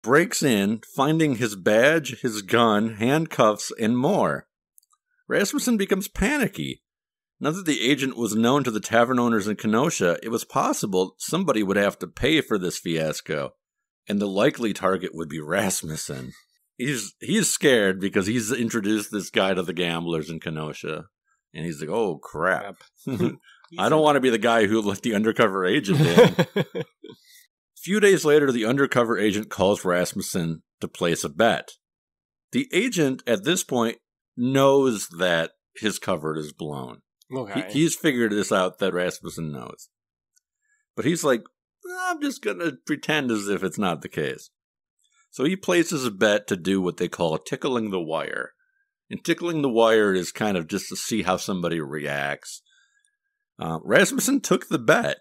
breaks in, finding his badge, his gun, handcuffs, and more. Rasmussen becomes panicky. Now that the agent was known to the tavern owners in Kenosha, it was possible somebody would have to pay for this fiasco, and the likely target would be Rasmussen. He's scared because he's introduced this guy to the gamblers in Kenosha, and he's like, oh, crap. I don't want to be the guy who let the undercover agent in. A few days later, the undercover agent calls Rasmussen to place a bet. The agent, at this point, knows that his cover is blown. Okay. He's figured this out that Rasmussen knows. But he's like, I'm just going to pretend as if it's not the case. So he places a bet to do what they call tickling the wire. And tickling the wire is kind of just to see how somebody reacts. Rasmussen took the bet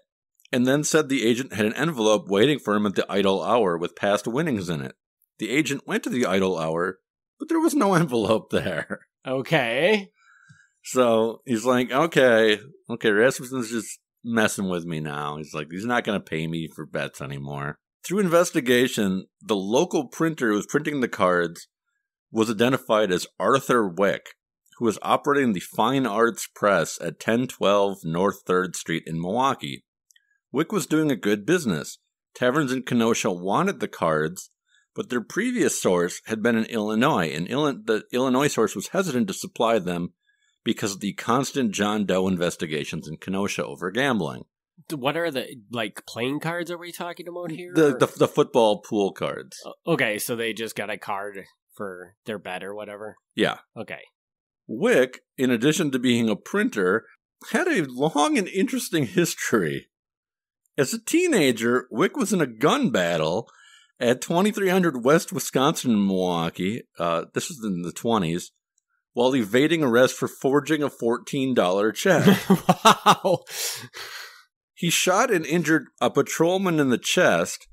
and then said the agent had an envelope waiting for him at the idle hour with past winnings in it. The agent went to the idle hour, but there was no envelope there. Okay. So he's like, okay, Rasmussen's just messing with me now. He's like, he's not going to pay me for bets anymore. Through investigation, the local printer who was printing the cards was identified as Arthur Wick, who was operating the Fine Arts Press at 1012 North 3rd Street in Milwaukee. Wick was doing a good business. Taverns in Kenosha wanted the cards, but their previous source had been in Illinois, and the Illinois source was hesitant to supply them because of the constant John Doe investigations in Kenosha over gambling. What are the, playing cards are we talking about here? The football pool cards. Okay, so they just got a card for their bet or whatever? Yeah. Okay. Wick, in addition to being a printer, had a long and interesting history. As a teenager, Wick was in a gun battle at 2300 West Wisconsin in Milwaukee. This was in the 20s. While evading arrest for forging a $14 check. Wow. He shot and injured a patrolman in the chest,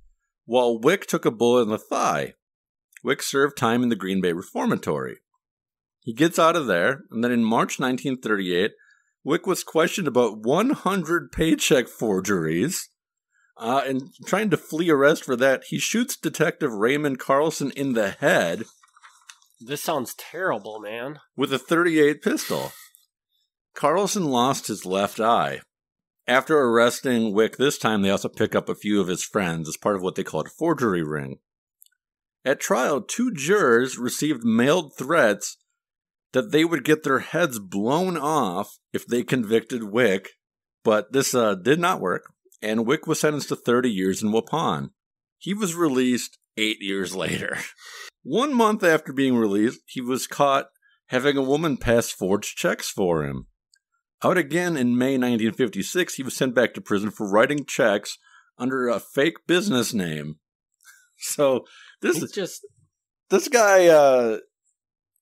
while Wick took a bullet in the thigh. Wick served time in the Green Bay Reformatory. He gets out of there, and then in March 1938, Wick was questioned about 100 paycheck forgeries, and trying to flee arrest for that, he shoots Detective Raymond Carlson in the head. This sounds terrible, man. With a .38 pistol. Carlson lost his left eye. After arresting Wick this time, they also pick up a few of his friends as part of what they called a forgery ring. At trial, 2 jurors received mailed threats that they would get their heads blown off if they convicted Wick, but this did not work, and Wick was sentenced to 30 years in Waupun. He was released 8 years later. 1 month after being released, he was caught having a woman pass forged checks for him. Out again in May 1956, he was sent back to prison for writing checks under a fake business name. So this guy,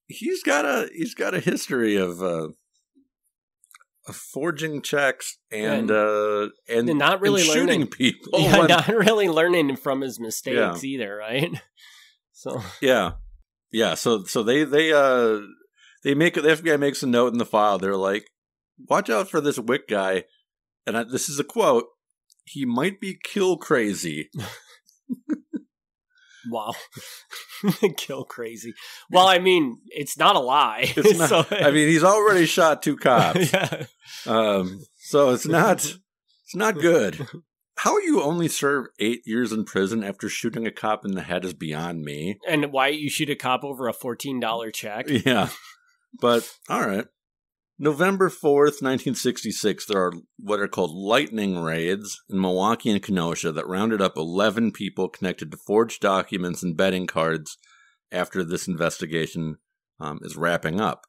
he's got a history of forging checks and not really shooting learning people. Yeah, not really learning from his mistakes either, right? So yeah. So they make the FBI makes a note in the file. They're like, watch out for this Wick guy, and this is a quote. He might be kill crazy. Wow. Kill crazy. Well, I mean, it's not a lie. It's not, So, I mean, he's already shot 2 cops. yeah. So it's not good. How you only serve 8 years in prison after shooting a cop in the head is beyond me. And why you shoot a cop over a $14 check? Yeah. But, all right. November 4th, 1966, there are what are called lightning raids in Milwaukee and Kenosha that rounded up 11 people connected to forged documents and betting cards after this investigation is wrapping up.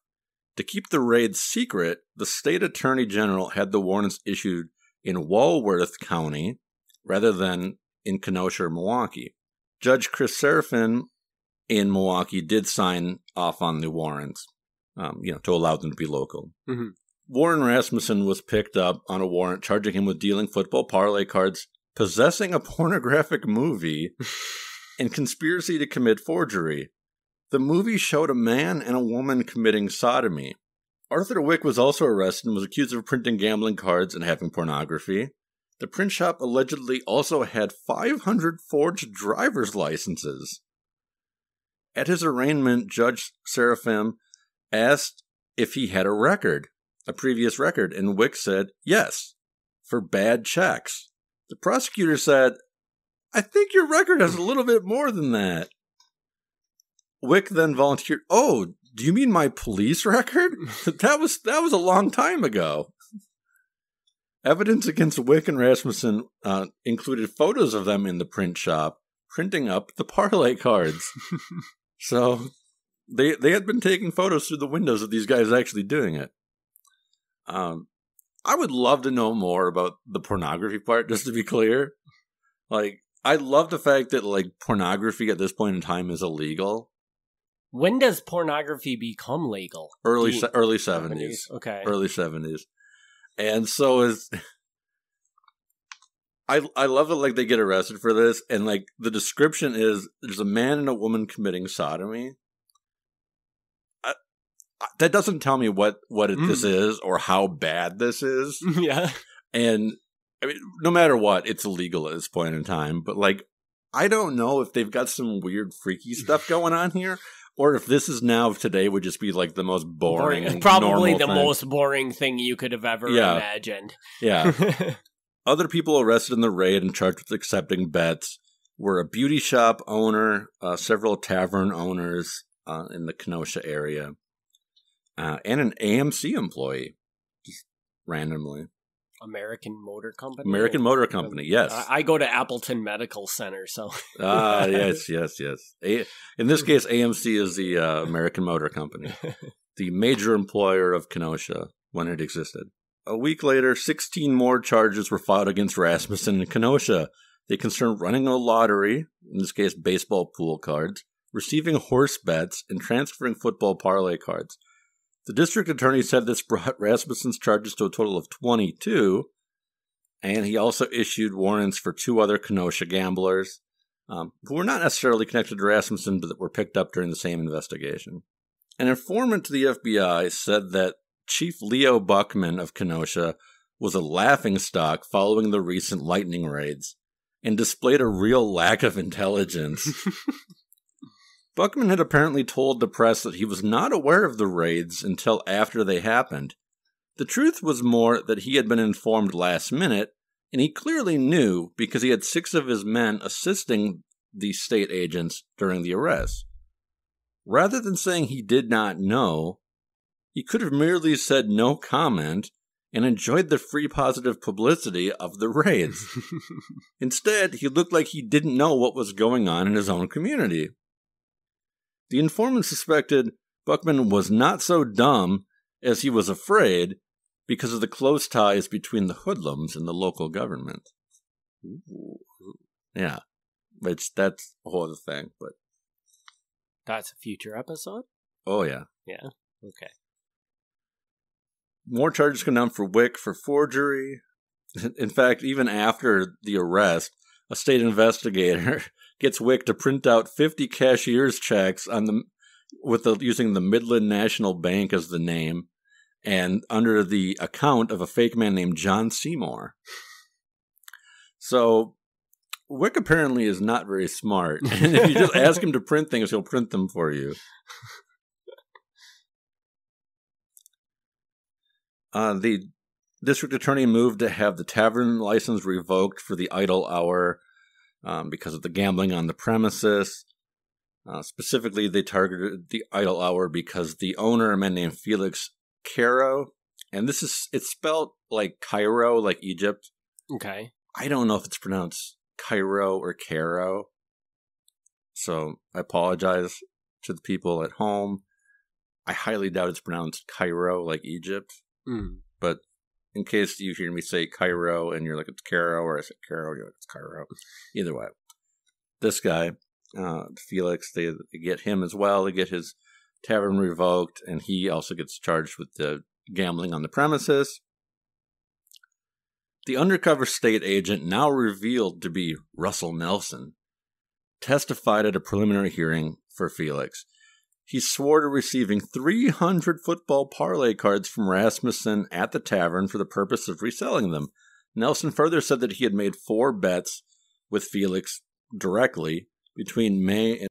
To keep the raids secret, the state attorney general had the warrants issued in Walworth County rather than in Kenosha or Milwaukee. Judge Chris Serafin in Milwaukee did sign off on the warrants. To allow them to be local. Mm-hmm. Warren Rasmussen was picked up on a warrant charging him with dealing football parlay cards, possessing a pornographic movie, and conspiracy to commit forgery. The movie showed a man and a woman committing sodomy. Arthur Wick was also arrested and was accused of printing gambling cards and having pornography. The print shop allegedly also had 500 forged driver's licenses. At his arraignment, Judge Seraphim asked if he had a previous record, and Wick said yes, for bad checks. The prosecutor said, I think your record has a little bit more than that. Wick then volunteered, oh, do you mean my police record? That was a long time ago. Evidence against Wick and Rasmussen included photos of them in the print shop, printing up the parlay cards. So they had been taking photos through the windows of these guys actually doing it. I would love to know more about the pornography part, just to be clear. Like, I love the fact that, like, pornography at this point in time is illegal. When does pornography become legal? Early 70s. Okay. Early 70s. And so is... I love that, like, they get arrested for this, and, like, the description is there's a man and a woman committing sodomy. That doesn't tell me what this is or how bad this is. Yeah. And, I mean, no matter what, it's illegal at this point in time. But, like, I don't know if they've got some weird, freaky stuff going on here, or if this is now, today, would just be, like, the most boring probably the thing. Most boring thing you could have ever imagined. Yeah. Other people arrested in the raid and charged with accepting bets were a beauty shop owner, several tavern owners in the Kenosha area, and an AMC employee, just randomly. American Motor Company? American Motor Company, yes. I go to Appleton Medical Center, so... Yes. In this case, AMC is the American Motor Company, the major employer of Kenosha when it existed. A week later, 16 more charges were filed against Rasmussen in Kenosha. They concerned running a lottery, in this case baseball pool cards, receiving horse bets, and transferring football parlay cards. The district attorney said this brought Rasmussen's charges to a total of 22, and he also issued warrants for 2 other Kenosha gamblers, who were not necessarily connected to Rasmussen, but that were picked up during the same investigation. An informant to the FBI said that Chief Leo Buckman of Kenosha was a laughingstock following the recent lightning raids, and displayed a real lack of intelligence. Buckman had apparently told the press that he was not aware of the raids until after they happened. The truth was more that he had been informed last minute, and he clearly knew because he had 6 of his men assisting the state agents during the arrest. Rather than saying he did not know, he could have merely said no comment and enjoyed the free positive publicity of the raids. Instead, he looked like he didn't know what was going on in his own community. The informant suspected Buckman was not so dumb as he was afraid because of the close ties between the hoodlums and the local government. Ooh. Yeah, which that's a whole other thing, but... That's a future episode? Oh, yeah. Yeah, okay. More charges come down for Wick for forgery. In fact, even after the arrest, a state investigator gets Wick to print out 50 cashier's checks using the Midland National Bank as the name, and under the account of a fake man named John Seymour. So Wick apparently is not very smart, and if you just ask him to print things, he'll print them for you. The district attorney moved to have the tavern license revoked for the idle hour because of the gambling on the premises. Specifically, they targeted the idle hour because the owner, a man named Felix Caro, and it's spelled like Cairo, like Egypt. Okay. I don't know if it's pronounced Cairo or Caro, so I apologize to the people at home. I highly doubt it's pronounced Cairo, like Egypt. But in case you hear me say Cairo and you're like, it's Caro, or I said Caro, you're like, it's Cairo. Either way. This guy, Felix, they get him as well. They get his tavern revoked, and he also gets charged with the gambling on the premises. The undercover state agent, now revealed to be Russell Nelson, testified at a preliminary hearing for Felix. He swore to receiving 300 football parlay cards from Rasmussen at the tavern for the purpose of reselling them. Nelson further said that he had made 4 bets with Felix directly between May and